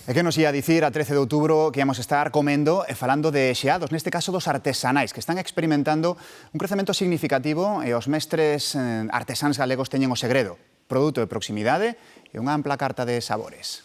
E que nos ia dicir a 13 de outubro que íamos estar comendo e falando de xeados, neste caso dos artesanais, que están experimentando un crecemento significativo e os mestres artesáns galegos teñen o segredo, produto de proximidade e unha ampla carta de sabores.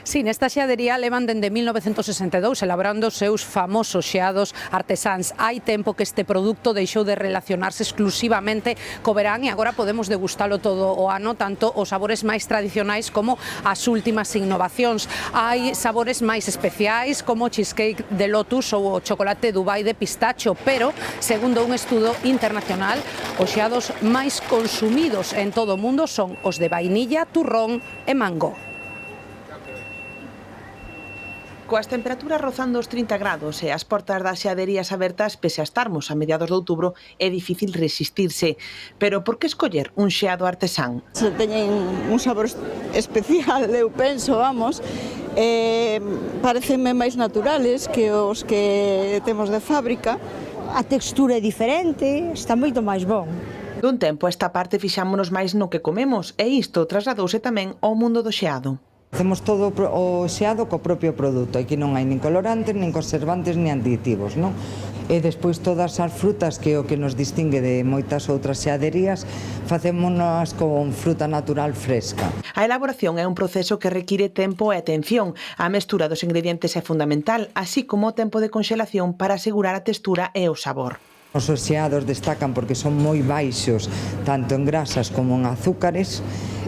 Sí, nesta xeadería levan dende 1962 elaborando os seus famosos xeados artesáns. Hai tempo que este produto deixou de relacionarse exclusivamente co verán e agora podemos degustalo todo o ano, tanto os sabores máis tradicionais como as últimas innovacións. Hai sabores máis especiais como o cheesecake de lotus ou o chocolate Dubai de pistacho, pero, segundo un estudo internacional, os xeados máis consumidos en todo o mundo son os de vainilla, turrón e mango. Coas temperaturas rozando os 30 grados e as portas das xeaderías abertas, pese a estarmos a mediados de outubro, é difícil resistirse. Pero por que escoller un xeado artesán? Teñen un sabor especial, eu penso, vamos. Parecenme máis naturales que os que temos de fábrica. A textura é diferente, está moito máis bon. Dun tempo a esta parte fixámonos máis no que comemos e isto trasladouse tamén ao mundo do xeado. Facemos todo o xeado co propio produto, aquí non hai nin colorantes, nin conservantes, nin aditivos, non? E despois todas as frutas, que é o que nos distingue de moitas outras xeaderías, facémonos con fruta natural fresca. A elaboración é un proceso que require tempo e atención. A mestura dos ingredientes é fundamental, así como o tempo de conxelación para asegurar a textura e o sabor. Os xeados destacan porque son moi baixos, tanto en grasas como en azúcares,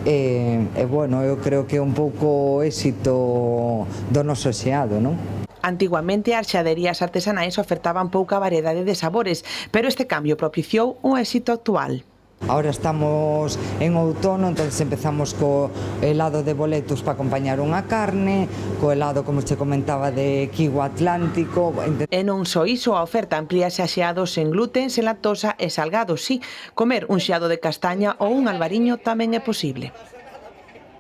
e bueno, eu creo que é un pouco o éxito do noso xeado, non? Antiguamente as xeaderías artesanais ofertaban pouca variedade de sabores, pero este cambio propiciou o éxito actual. Ahora estamos en outono, entonces empezamos co helado de boletus para acompañar unha carne, co helado, como che comentaba, de kiwi atlántico. E non só iso, a oferta amplíase a xeados sen gluten, sen lactosa e salgados, sí. Comer un xeado de castaña ou un albariño tamén é posible.